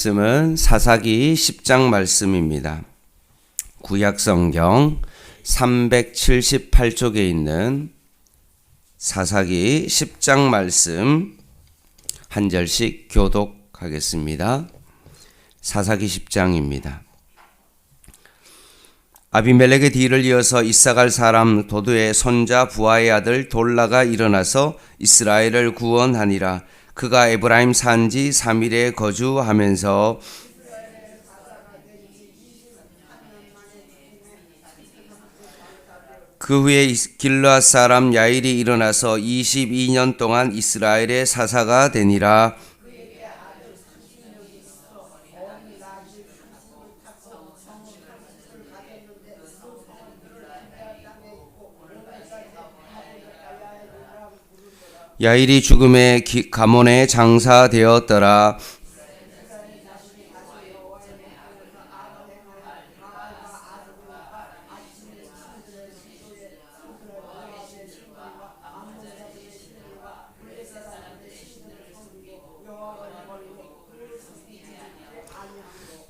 말씀은 사사기 10장 말씀입니다. 구약성경 378쪽에 있는 사사기 10장 말씀 한 절씩 교독하겠습니다. 사사기 10장입니다. 아비멜렉의 뒤를 이어서 이사갈 사람 도도의 손자 부하의 아들 돌라가 일어나서 이스라엘을 구원하니라. 그가 에브라임 산지 3일에 거주하면서 그 후에 길르앗 사람 야일이 일어나서 22년 동안 이스라엘의 사사가 되니라. 야일이 죽음에 가몬에 장사되었더라.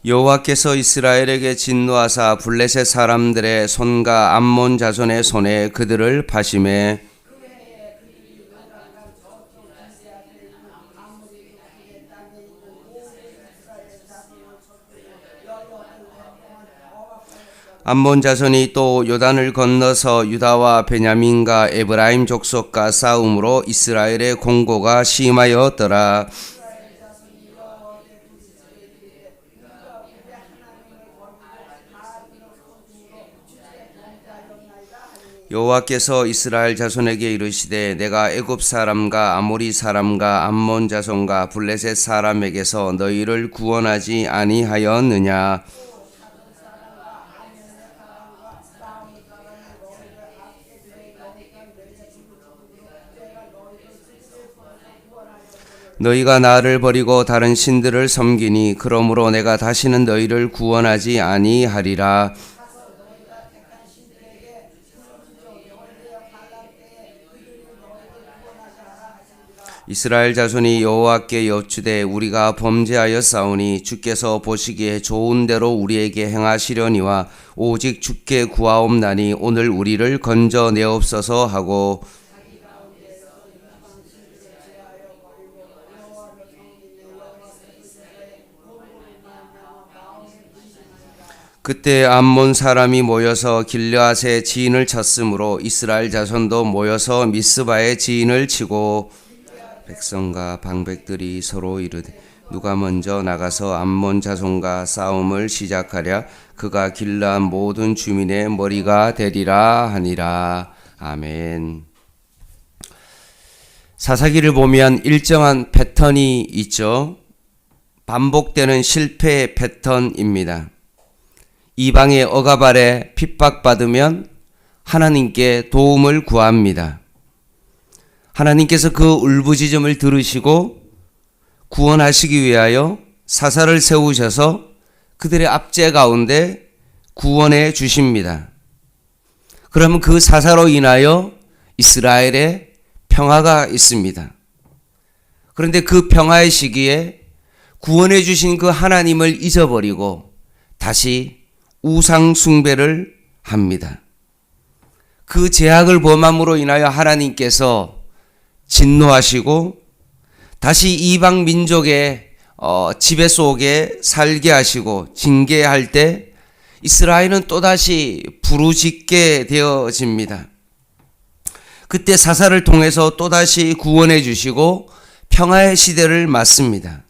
여호와께서 이스라엘에게 진노하사 블레셋 사람들의 손과 암몬 자손의 손에 그들을 파심해 암몬 자손이 또 요단을 건너서 유다와 베냐민과 에브라임 족속과 싸움으로 이스라엘의 공고가 심하였더라. 여호와께서 이스라엘 자손에게 이르시되 내가 애굽 사람과 아모리 사람과 암몬 자손과 블레셋 사람에게서 너희를 구원하지 아니하였느냐. 너희가 나를 버리고 다른 신들을 섬기니 그러므로 내가 다시는 너희를 구원하지 아니하리라. 이스라엘 자손이 여호와께 여쭈되 우리가 범죄하였사오니 주께서 보시기에 좋은 대로 우리에게 행하시려니와 오직 주께 구하옵나니 오늘 우리를 건져내옵소서 하고 그때 암몬 사람이 모여서 길르앗의 지인을 쳤으므로 이스라엘 자손도 모여서 미스바의 지인을 치고 백성과 방백들이 서로 이르되 누가 먼저 나가서 암몬 자손과 싸움을 시작하랴. 그가 길르앗 모든 주민의 머리가 되리라 하니라. 아멘. 사사기를 보면 일정한 패턴이 있죠. 반복되는 실패의 패턴입니다. 이방의 억압 아래 핍박받으면 하나님께 도움을 구합니다. 하나님께서 그 울부짖음을 들으시고 구원하시기 위하여 사사를 세우셔서 그들의 압제 가운데 구원해 주십니다. 그러면 그 사사로 인하여 이스라엘에 평화가 있습니다. 그런데 그 평화의 시기에 구원해 주신 그 하나님을 잊어버리고 다시 우상 숭배를 합니다. 그 죄악을 범함으로 인하여 하나님께서 진노하시고 다시 이방 민족의 지배 속에 살게 하시고 징계할 때 이스라엘은 또다시 부르짖게 되어집니다. 그때 사사를 통해서 또다시 구원해 주시고 평화의 시대를 맞습니다.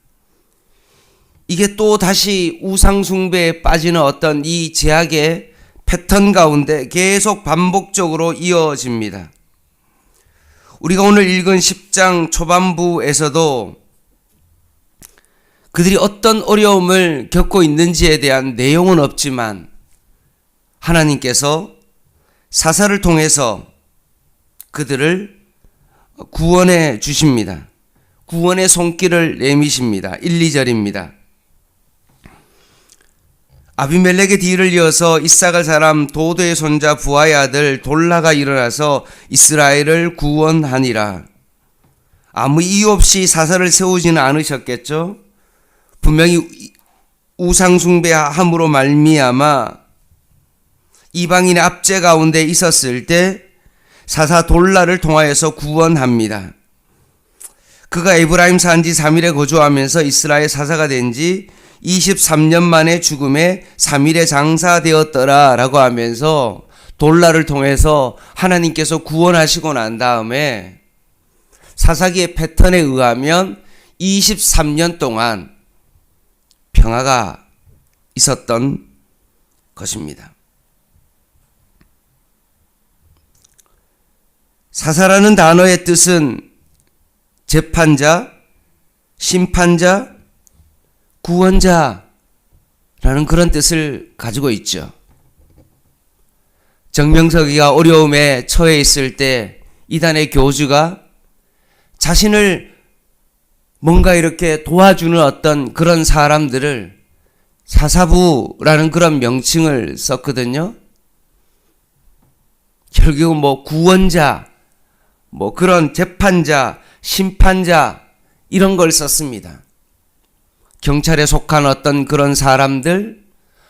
이게 또 다시 우상 숭배에 빠지는 어떤 이 죄악의 패턴 가운데 계속 반복적으로 이어집니다. 우리가 오늘 읽은 10장 초반부에서도 그들이 어떤 어려움을 겪고 있는지에 대한 내용은 없지만 하나님께서 사사를 통해서 그들을 구원해 주십니다. 구원의 손길을 내미십니다. 1, 2절입니다. 아비멜렉의 뒤를 이어서 이사갈 사람 도도의 손자 부하의 아들 돌라가 일어나서 이스라엘을 구원하니라. 아무 이유 없이 사사를 세우지는 않으셨겠죠. 분명히 우상숭배함으로 말미암아 이방인의 압제 가운데 있었을 때 사사 돌라를 통하여서 구원합니다. 그가 에브라임 산지 3일에 거주하면서 이스라엘 사사가 된 지 23년 만에 죽음에 3일에 장사되었더라 라고 하면서 돌라를 통해서 하나님께서 구원하시고 난 다음에 사사기의 패턴에 의하면 23년 동안 평화가 있었던 것입니다. 사사라는 단어의 뜻은 재판자, 심판자, 구원자라는 그런 뜻을 가지고 있죠. 정명석이가 어려움에 처해 있을 때 이단의 교주가 자신을 뭔가 이렇게 도와주는 어떤 그런 사람들을 사사부라는 그런 명칭을 썼거든요. 결국은 구원자, 그런 재판자, 심판자 이런 걸 썼습니다. 경찰에 속한 어떤 그런 사람들,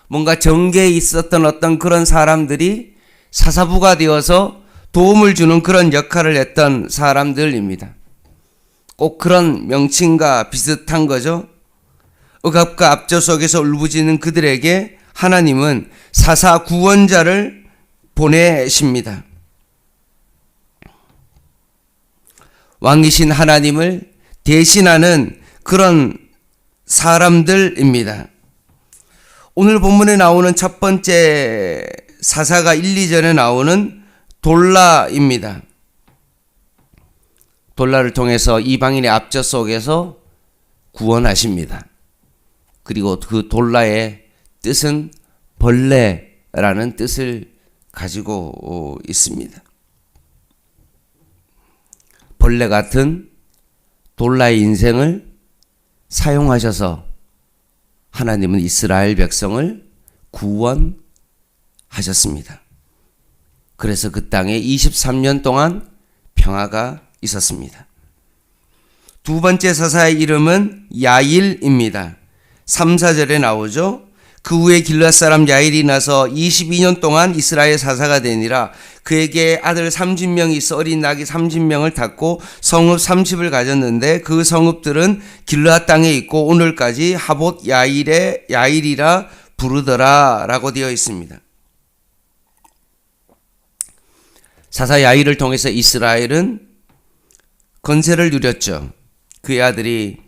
뭔가 정계에 있었던 어떤 그런 사람들이 사사부가 되어서 도움을 주는 그런 역할을 했던 사람들입니다. 꼭 그런 명칭과 비슷한 거죠. 억압과 압제 속에서 울부짖는 그들에게 하나님은 사사 구원자를 보내십니다. 왕이신 하나님을 대신하는 그런 사람들입니다. 오늘 본문에 나오는 첫 번째 사사가 1, 2절에 나오는 돌라입니다. 돌라를 통해서 이방인의 압제 속에서 구원하십니다. 그리고 그 돌라의 뜻은 벌레라는 뜻을 가지고 있습니다. 벌레 같은 돌라의 인생을 사용하셔서 하나님은 이스라엘 백성을 구원하셨습니다. 그래서 그 땅에 23년 동안 평화가 있었습니다. 두 번째 사사의 이름은 야일입니다. 3, 4절에 나오죠. 그 후에 길앗 사람 야일이 나서 22년 동안 이스라엘 사사가 되니라. 그에게 아들 30명이 있어 어린 낙이 30명을 탔고 성읍 30을 가졌는데 그 성읍들은 길앗 땅에 있고 오늘까지 하봇 야일이라 부르더라 라고 되어 있습니다. 사사 야일을 통해서 이스라엘은 건세를 누렸죠. 그의 아들이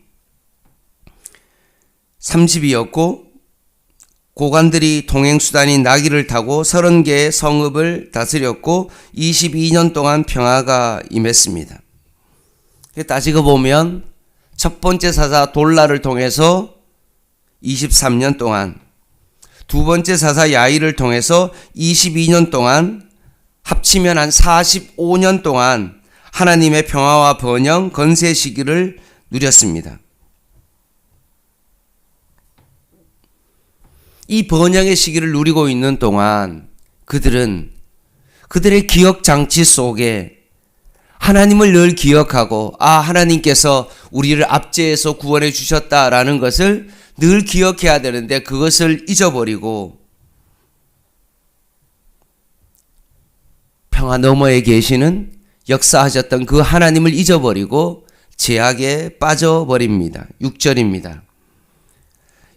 30이었고 고관들이 동행수단인 나귀를 타고 30개의 성읍을 다스렸고 22년 동안 평화가 임했습니다. 따지고 보면 첫 번째 사사 돌라를 통해서 23년 동안, 두 번째 사사 야일을 통해서 22년 동안, 합치면 한 45년 동안 하나님의 평화와 번영, 건세 시기를 누렸습니다. 이 번영의 시기를 누리고 있는 동안 그들은 그들의 기억 장치 속에 하나님을 늘 기억하고 하나님께서 우리를 압제해서 구원해 주셨다라는 것을 늘 기억해야 되는데 그것을 잊어버리고 평화 너머에 계시는 역사하셨던 그 하나님을 잊어버리고 죄악에 빠져버립니다. 6절입니다.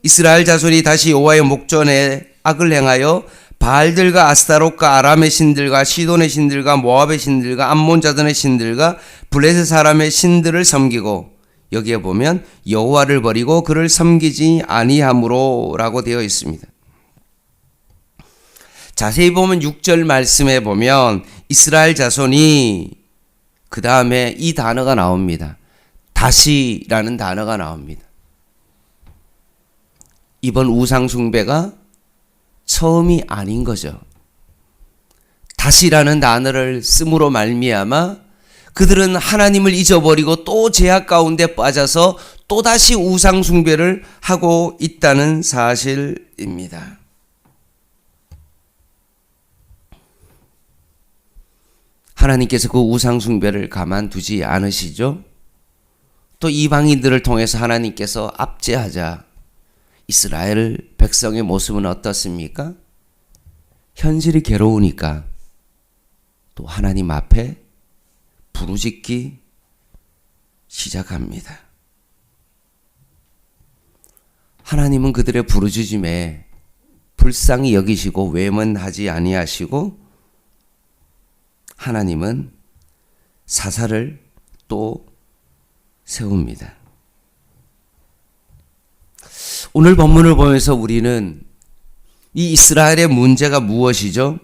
이스라엘 자손이 다시 여호와의 목전에 악을 행하여 바알들과 아스타롯과 아람의 신들과 시돈의 신들과 모압의 신들과 암몬 자손의 신들과 블레셋 사람의 신들을 섬기고, 여기에 보면 여호와를 버리고 그를 섬기지 아니함으로라고 되어 있습니다. 자세히 보면 6절 말씀에 보면 이스라엘 자손이 그 다음에 이 단어가 나옵니다. 다시라는 단어가 나옵니다. 이번 우상숭배가 처음이 아닌 거죠. 다시라는 단어를 씀으로 말미암아 그들은 하나님을 잊어버리고 또 죄악 가운데 빠져서 또다시 우상숭배를 하고 있다는 사실입니다. 하나님께서 그 우상숭배를 가만두지 않으시죠? 또 이방인들을 통해서 하나님께서 압제하자 이스라엘 백성의 모습은 어떻습니까? 현실이 괴로우니까 또 하나님 앞에 부르짖기 시작합니다. 하나님은 그들의 부르짖음에 불쌍히 여기시고 외면하지 아니하시고 하나님은 사사를 또 세웁니다. 오늘 본문을 보면서 우리는 이 이스라엘의 문제가 무엇이죠?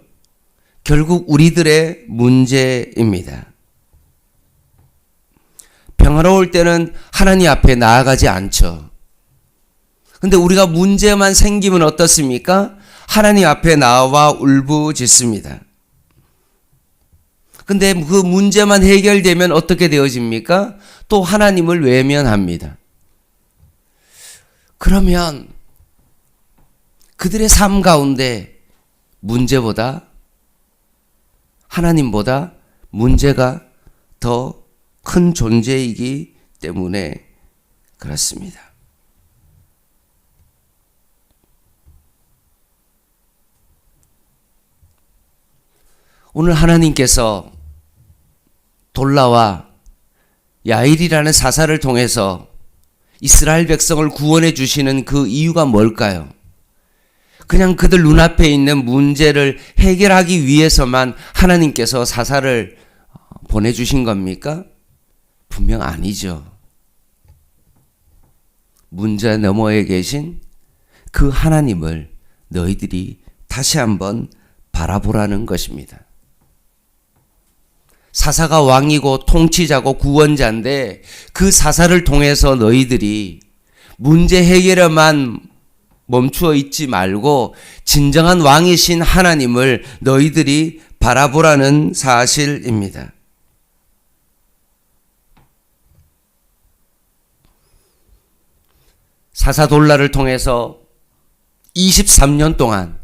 결국 우리들의 문제입니다. 평화로울 때는 하나님 앞에 나아가지 않죠. 근데 우리가 문제만 생기면 어떻습니까? 하나님 앞에 나와 울부짖습니다. 근데 그 문제만 해결되면 어떻게 되어집니까? 또 하나님을 외면합니다. 그러면 그들의 삶 가운데 문제보다 하나님보다 문제가 더 큰 존재이기 때문에 그렇습니다. 오늘 하나님께서 돌라와 야일이라는 사사를 통해서 이스라엘 백성을 구원해 주시는 그 이유가 뭘까요? 그냥 그들 눈앞에 있는 문제를 해결하기 위해서만 하나님께서 사사를 보내주신 겁니까? 분명 아니죠. 문제 너머에 계신 그 하나님을 너희들이 다시 한번 바라보라는 것입니다. 사사가 왕이고 통치자고 구원자인데 그 사사를 통해서 너희들이 문제 해결에만 멈추어 있지 말고 진정한 왕이신 하나님을 너희들이 바라보라는 사실입니다. 사사 돌라를 통해서 23년 동안,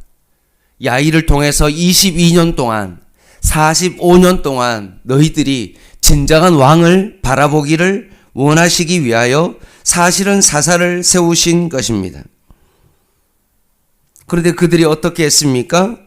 야일을 통해서 22년 동안, 45년 동안 너희들이 진정한 왕을 바라보기를 원하시기 위하여 사실은 사사를 세우신 것입니다. 그런데 그들이 어떻게 했습니까?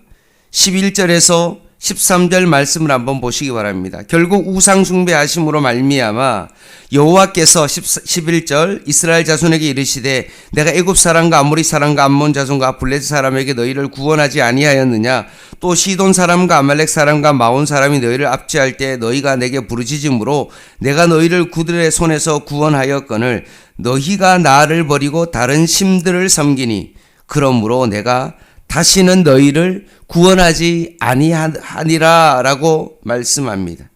11절에서 13절 말씀을 한번 보시기 바랍니다. 결국 우상 숭배하심으로 말미암아 여호와께서 11절 이스라엘 자손에게 이르시되 내가 애굽 사람과 아모리 사람과 암몬 자손과 블레셋 사람에게 너희를 구원하지 아니하였느냐 또 시돈 사람과 아말렉 사람과 마온 사람이 너희를 압제할 때 너희가 내게 부르짖음으로 내가 너희를 그들의 손에서 구원하였거늘 너희가 나를 버리고 다른 신들을 섬기니 그러므로 내가 다시는 너희를 구원하지 아니하니라 라고 말씀합니다.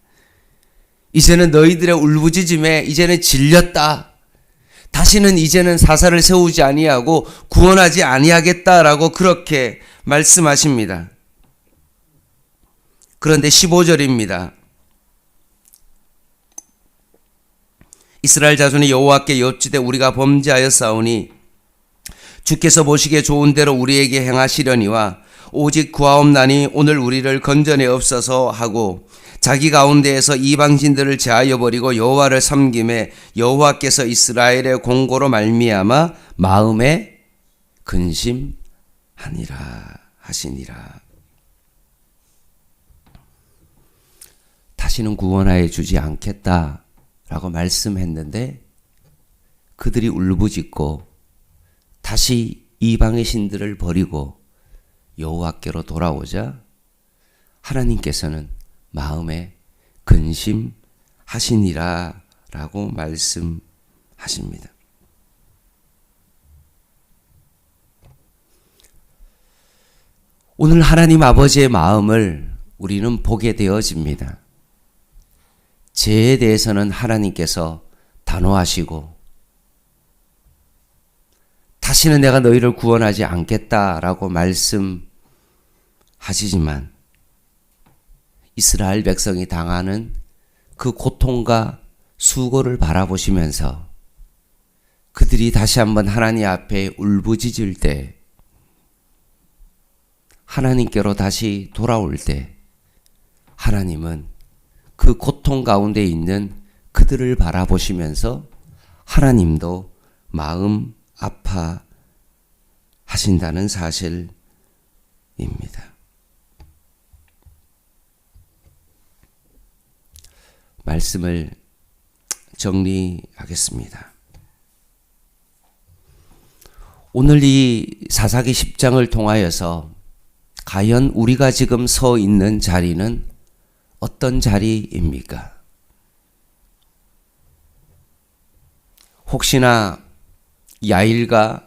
이제는 너희들의 울부짖음에 이제는 질렸다. 다시는 이제는 사사를 세우지 아니하고 구원하지 아니하겠다라고 그렇게 말씀하십니다. 그런데 15절입니다. 이스라엘 자손이 여호와께 여쭈되 우리가 범죄하였사오니 주께서 보시기에 좋은 대로 우리에게 행하시려니와 오직 구하옵나니 오늘 우리를 건져내옵소서 하고 자기 가운데에서 이방신들을 제하여 버리고 여호와를 섬김에 여호와께서 이스라엘의 공고로 말미암아 마음에 근심하니라 하시니라. 다시는 구원하여 주지 않겠다라고 말씀했는데 그들이 울부짖고 다시 이방의 신들을 버리고 여호와께로 돌아오자 하나님께서는 마음에 근심하시니라 라고 말씀하십니다. 오늘 하나님 아버지의 마음을 우리는 보게 되어집니다. 죄에 대해서는 하나님께서 단호하시고 다시는 내가 너희를 구원하지 않겠다라고 말씀하시지만 이스라엘 백성이 당하는 그 고통과 수고를 바라보시면서 그들이 다시 한번 하나님 앞에 울부짖을 때 하나님께로 다시 돌아올 때 하나님은 그 고통 가운데 있는 그들을 바라보시면서 하나님도 마음 하신다는 사실입니다. 말씀을 정리하겠습니다. 오늘 이 사사기 10장을 통하여서 과연 우리가 지금 서 있는 자리는 어떤 자리입니까? 혹시나 야일과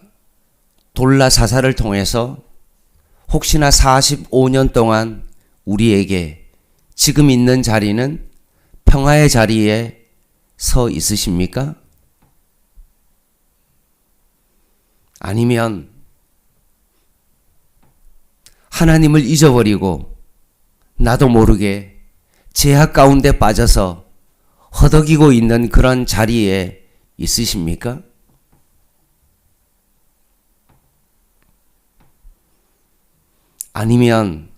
돌라 사사를 통해서 혹시나 45년 동안 우리에게 지금 있는 자리는 평화의 자리에 서 있으십니까? 아니면 하나님을 잊어버리고 나도 모르게 죄악 가운데 빠져서 허덕이고 있는 그런 자리에 있으십니까? 아니면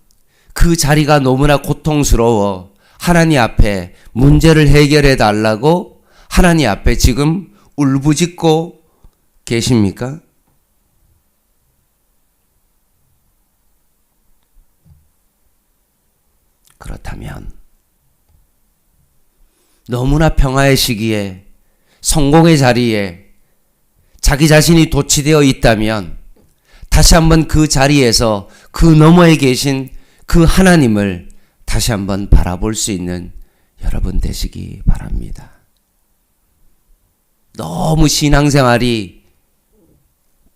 그 자리가 너무나 고통스러워 하나님 앞에 문제를 해결해 달라고 하나님 앞에 지금 울부짖고 계십니까? 그렇다면 너무나 평화의 시기에 성공의 자리에 자기 자신이 도취되어 있다면 다시 한번 그 자리에서 그 너머에 계신 그 하나님을 다시 한번 바라볼 수 있는 여러분 되시기 바랍니다. 너무 신앙생활이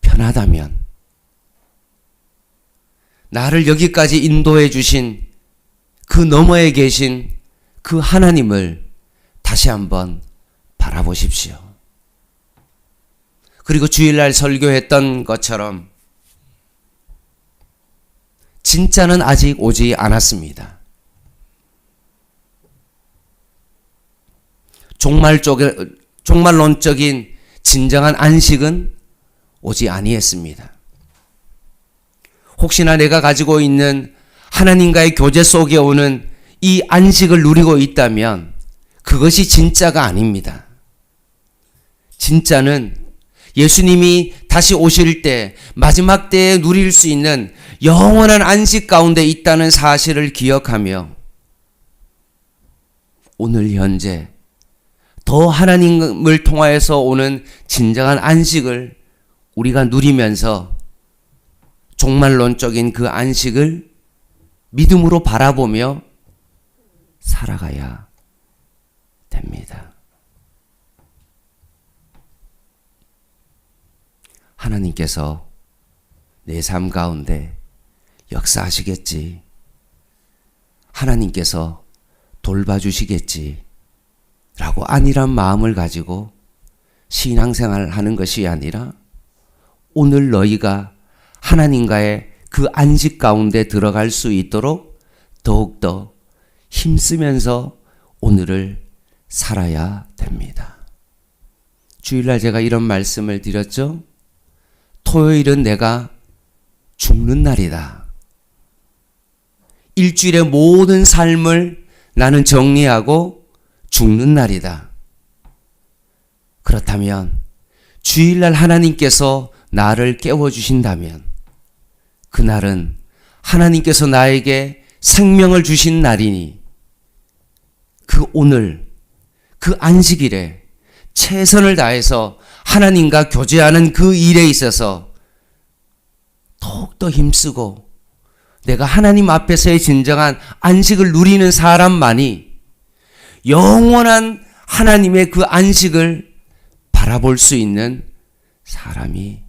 편하다면 나를 여기까지 인도해 주신 그 너머에 계신 그 하나님을 다시 한번 바라보십시오. 그리고 주일날 설교했던 것처럼 진짜는 아직 오지 않았습니다. 종말론적인 진정한 안식은 오지 아니했습니다. 혹시나 내가 가지고 있는 하나님과의 교제 속에 오는 이 안식을 누리고 있다면 그것이 진짜가 아닙니다. 진짜는 예수님이 다시 오실 때 마지막 때에 누릴 수 있는 영원한 안식 가운데 있다는 사실을 기억하며 오늘 현재 더 하나님을 통하여서 오는 진정한 안식을 우리가 누리면서 종말론적인 그 안식을 믿음으로 바라보며 살아가야 됩니다. 하나님께서 내 삶 가운데 역사하시겠지. 하나님께서 돌봐주시겠지. 라고 안일한 마음을 가지고 신앙생활을 하는 것이 아니라 오늘 너희가 하나님과의 그 안식 가운데 들어갈 수 있도록 더욱더 힘쓰면서 오늘을 살아야 됩니다. 주일날 제가 이런 말씀을 드렸죠. 토요일은 내가 죽는 날이다. 일주일의 모든 삶을 나는 정리하고 죽는 날이다. 그렇다면 주일날 하나님께서 나를 깨워주신다면 그날은 하나님께서 나에게 생명을 주신 날이니 그 오늘 그 안식일에 최선을 다해서 하나님과 교제하는 그 일에 있어서 더욱더 힘쓰고 내가 하나님 앞에서의 진정한 안식을 누리는 사람만이 영원한 하나님의 그 안식을 바라볼 수 있는 사람이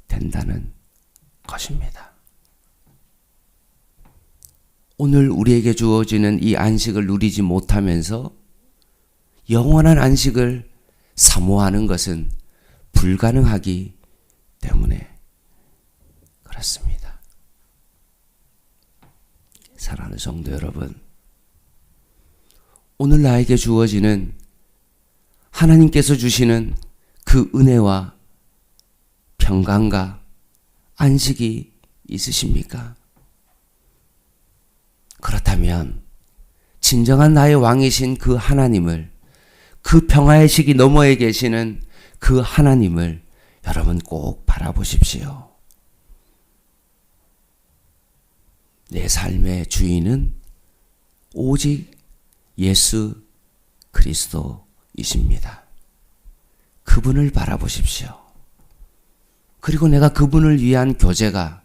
된다는 것입니다. 오늘 우리에게 주어지는 이 안식을 누리지 못하면서 영원한 안식을 사모하는 것은 불가능하기 때문에 그렇습니다. 사랑하는 성도 여러분, 오늘 나에게 주어지는 하나님께서 주시는 그 은혜와 평강과 안식이 있으십니까? 그렇다면 진정한 나의 왕이신 그 하나님을, 그 평화의 시기 너머에 계시는 그 하나님을 여러분 꼭 바라보십시오. 내 삶의 주인은 오직 예수 그리스도이십니다. 그분을 바라보십시오. 그리고 내가 그분을 위한 교제가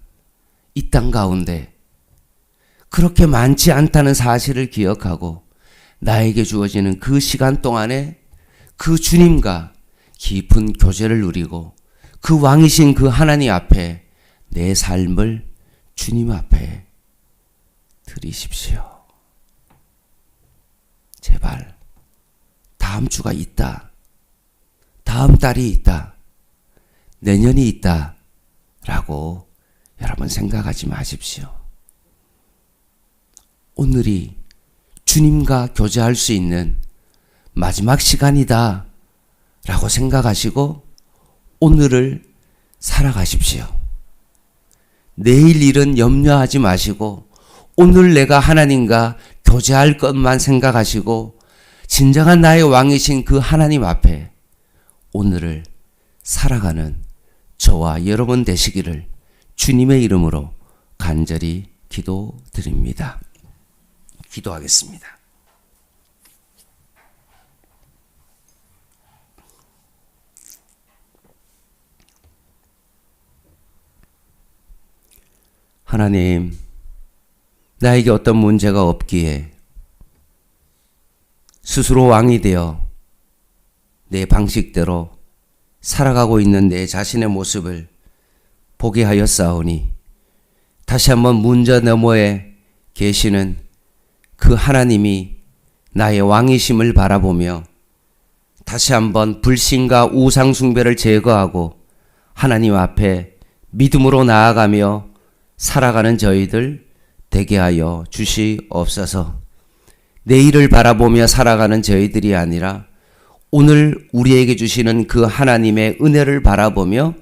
이 땅 가운데 그렇게 많지 않다는 사실을 기억하고 나에게 주어지는 그 시간 동안에 그 주님과 깊은 교제를 누리고 그 왕이신 그 하나님 앞에 내 삶을 주님 앞에 드리십시오. 제발 다음 주가 있다, 다음 달이 있다, 내년이 있다 라고 여러분 생각하지 마십시오. 오늘이 주님과 교제할 수 있는 마지막 시간이다 라고 생각하시고 오늘을 살아가십시오. 내일 일은 염려하지 마시고 오늘 내가 하나님과 교제할 것만 생각하시고 진정한 나의 왕이신 그 하나님 앞에 오늘을 살아가는 저와 여러분 되시기를 주님의 이름으로 간절히 기도드립니다. 기도하겠습니다. 하나님, 나에게 어떤 문제가 없기에 스스로 왕이 되어 내 방식대로 살아가고 있는 내 자신의 모습을 보게 하였사오니 다시 한번 문제 너머에 계시는 그 하나님이 나의 왕이심을 바라보며 다시 한번 불신과 우상 숭배를 제거하고 하나님 앞에 믿음으로 나아가며 살아가는 저희들 되게 하여 주시옵소서. 내일을 바라보며 살아가는 저희들이 아니라 오늘 우리에게 주시는 그 하나님의 은혜를 바라보며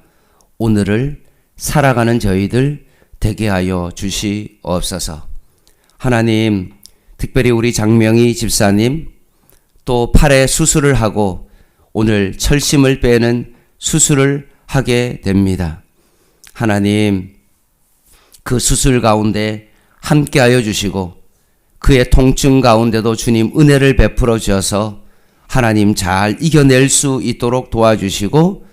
오늘을 살아가는 저희들 되게 하여 주시옵소서. 하나님, 특별히 우리 장명희 집사님 또 팔에 수술을 하고 오늘 철심을 빼는 수술을 하게 됩니다. 하나님, 그 수술 가운데 함께하여 주시고 그의 통증 가운데도 주님 은혜를 베풀어 주셔서 하나님 잘 이겨낼 수 있도록 도와주시고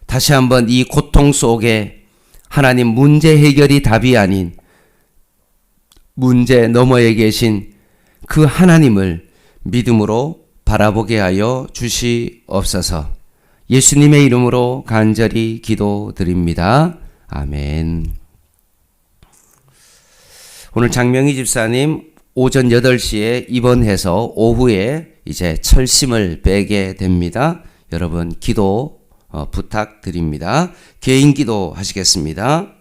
다시 한번 이 고통 속에 하나님 문제 해결이 답이 아닌 문제 너머에 계신 그 하나님을 믿음으로 바라보게 하여 주시옵소서. 예수님의 이름으로 간절히 기도드립니다. 아멘. 오늘 장명희 집사님 오전 8시에 입원해서 오후에 이제 철심을 빼게 됩니다. 여러분 기도 부탁드립니다. 개인 기도 하시겠습니다.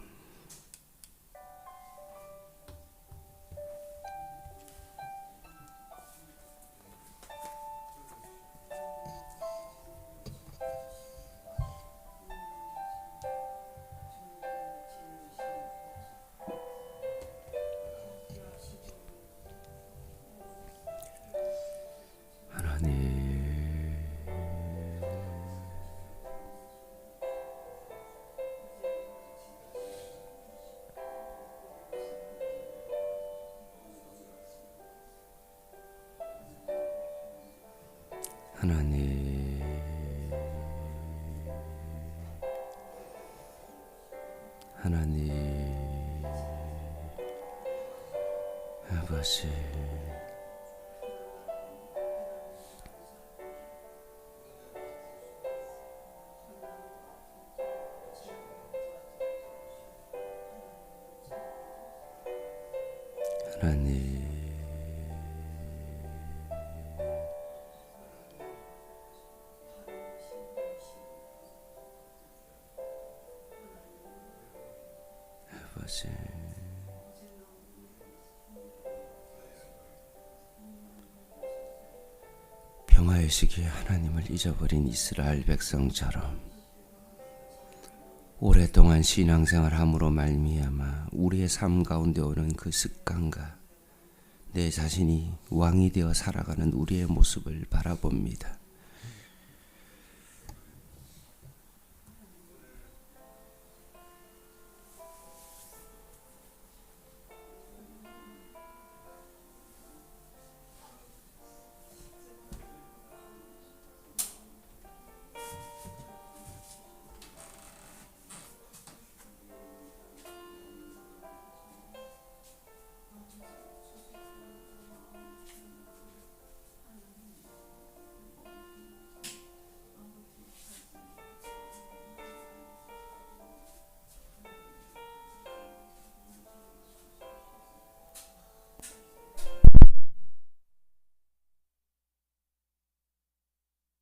하나님, 하나님, 아버지, 하나님, 아버지, 평화의 시기에 하나님을 잊어버린 이스라엘 백성처럼 오랫동안 신앙생활함으로 말미암아 우리의 삶 가운데 오는 그 습관과 내 자신이 왕이 되어 살아가는 우리의 모습을 바라봅니다.